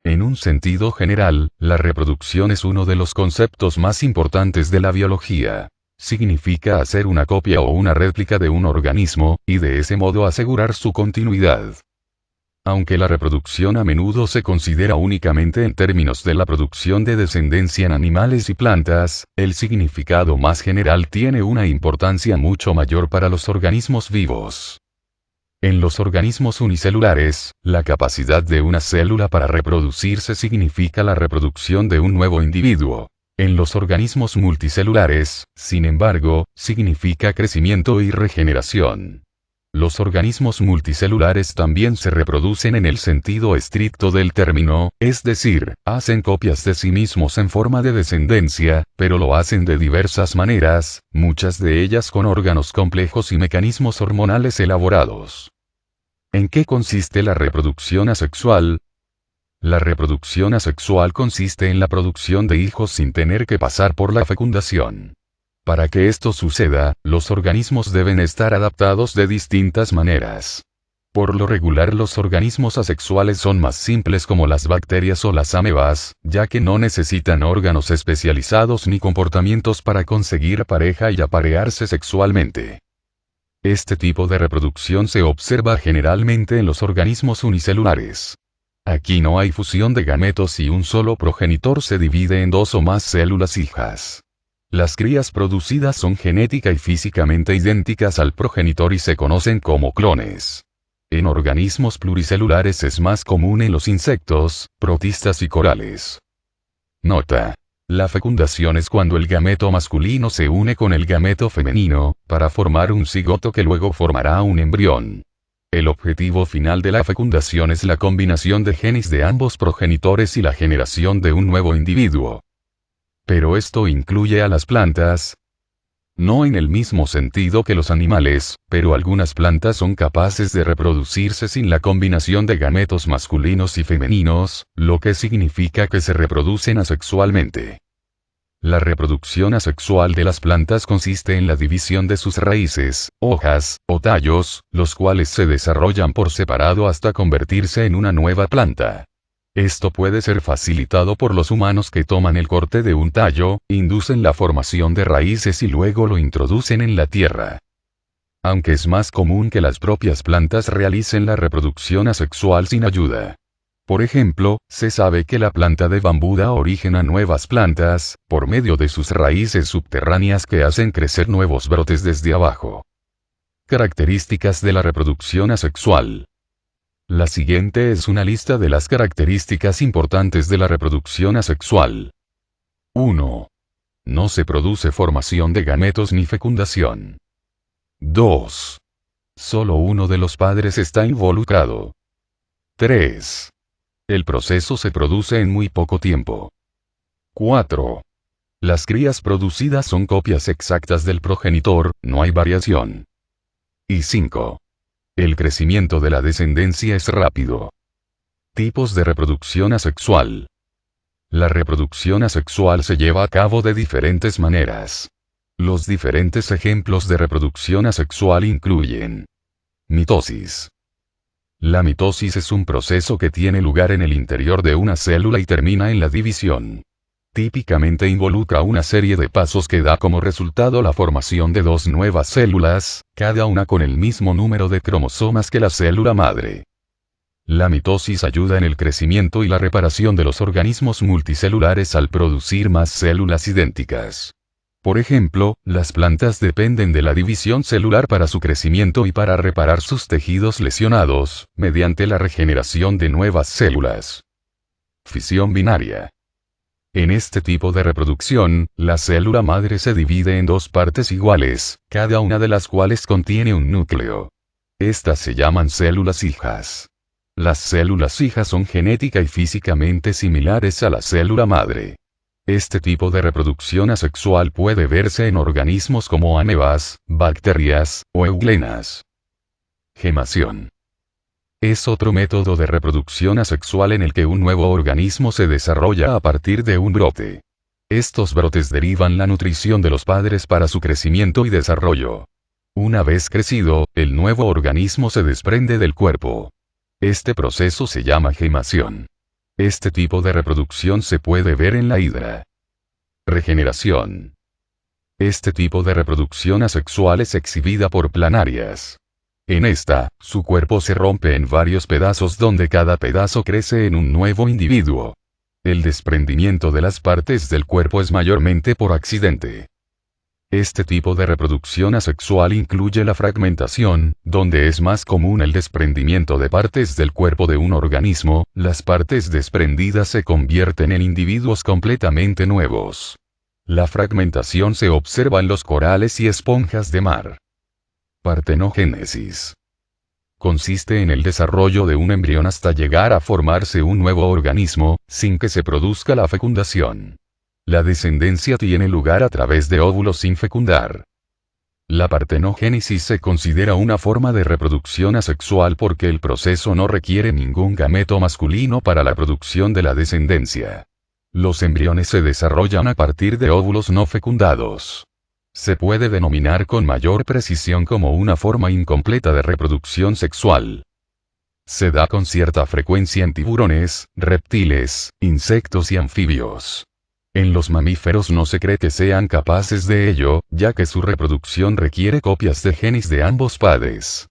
En un sentido general, la reproducción es uno de los conceptos más importantes de la biología. Significa hacer una copia o una réplica de un organismo, y de ese modo asegurar su continuidad. Aunque la reproducción a menudo se considera únicamente en términos de la producción de descendencia en animales y plantas, el significado más general tiene una importancia mucho mayor para los organismos vivos. En los organismos unicelulares, la capacidad de una célula para reproducirse significa la reproducción de un nuevo individuo. En los organismos multicelulares, sin embargo, significa crecimiento y regeneración. Los organismos multicelulares también se reproducen en el sentido estricto del término, es decir, hacen copias de sí mismos en forma de descendencia, pero lo hacen de diversas maneras, muchas de ellas con órganos complejos y mecanismos hormonales elaborados. ¿En qué consiste la reproducción asexual? La reproducción asexual consiste en la producción de hijos sin tener que pasar por la fecundación. Para que esto suceda, los organismos deben estar adaptados de distintas maneras. Por lo regular, los organismos asexuales son más simples como las bacterias o las amebas, ya que no necesitan órganos especializados ni comportamientos para conseguir pareja y aparearse sexualmente. Este tipo de reproducción se observa generalmente en los organismos unicelulares. Aquí no hay fusión de gametos y un solo progenitor se divide en dos o más células hijas. Las crías producidas son genética y físicamente idénticas al progenitor y se conocen como clones. En organismos pluricelulares es más común en los insectos, protistas y corales. Nota: la fecundación es cuando el gameto masculino se une con el gameto femenino, para formar un cigoto que luego formará un embrión. El objetivo final de la fecundación es la combinación de genes de ambos progenitores y la generación de un nuevo individuo. ¿Pero esto incluye a las plantas? No en el mismo sentido que los animales, pero algunas plantas son capaces de reproducirse sin la combinación de gametos masculinos y femeninos, lo que significa que se reproducen asexualmente. La reproducción asexual de las plantas consiste en la división de sus raíces, hojas, o tallos, los cuales se desarrollan por separado hasta convertirse en una nueva planta. Esto puede ser facilitado por los humanos que toman el corte de un tallo, inducen la formación de raíces y luego lo introducen en la tierra. Aunque es más común que las propias plantas realicen la reproducción asexual sin ayuda. Por ejemplo, se sabe que la planta de bambú da origen a nuevas plantas, por medio de sus raíces subterráneas que hacen crecer nuevos brotes desde abajo. Características de la reproducción asexual. La siguiente es una lista de las características importantes de la reproducción asexual. 1. No se produce formación de gametos ni fecundación. 2. Solo uno de los padres está involucrado. 3. El proceso se produce en muy poco tiempo. 4. Las crías producidas son copias exactas del progenitor, no hay variación. Y 5. El crecimiento de la descendencia es rápido. Tipos de reproducción asexual. La reproducción asexual se lleva a cabo de diferentes maneras. Los diferentes ejemplos de reproducción asexual incluyen: mitosis. La mitosis es un proceso que tiene lugar en el interior de una célula y termina en la división. Típicamente involucra una serie de pasos que da como resultado la formación de dos nuevas células, cada una con el mismo número de cromosomas que la célula madre. La mitosis ayuda en el crecimiento y la reparación de los organismos multicelulares al producir más células idénticas. Por ejemplo, las plantas dependen de la división celular para su crecimiento y para reparar sus tejidos lesionados, mediante la regeneración de nuevas células. Fisión binaria. En este tipo de reproducción, la célula madre se divide en dos partes iguales, cada una de las cuales contiene un núcleo. Estas se llaman células hijas. Las células hijas son genética y físicamente similares a la célula madre. Este tipo de reproducción asexual puede verse en organismos como amebas, bacterias, o euglenas. Gemación. Es otro método de reproducción asexual en el que un nuevo organismo se desarrolla a partir de un brote. Estos brotes derivan la nutrición de los padres para su crecimiento y desarrollo. Una vez crecido, el nuevo organismo se desprende del cuerpo. Este proceso se llama gemación. Este tipo de reproducción se puede ver en la hidra. Regeneración. Este tipo de reproducción asexual es exhibida por planarias. En esta, su cuerpo se rompe en varios pedazos donde cada pedazo crece en un nuevo individuo. El desprendimiento de las partes del cuerpo es mayormente por accidente. Este tipo de reproducción asexual incluye la fragmentación, donde es más común el desprendimiento de partes del cuerpo de un organismo. Las partes desprendidas se convierten en individuos completamente nuevos. La fragmentación se observa en los corales y esponjas de mar. Partenogénesis. Consiste en el desarrollo de un embrión hasta llegar a formarse un nuevo organismo, sin que se produzca la fecundación. La descendencia tiene lugar a través de óvulos sin fecundar. La partenogénesis se considera una forma de reproducción asexual porque el proceso no requiere ningún gameto masculino para la producción de la descendencia. Los embriones se desarrollan a partir de óvulos no fecundados. Se puede denominar con mayor precisión como una forma incompleta de reproducción sexual. Se da con cierta frecuencia en tiburones, reptiles, insectos y anfibios. En los mamíferos no se cree que sean capaces de ello, ya que su reproducción requiere copias de genes de ambos padres.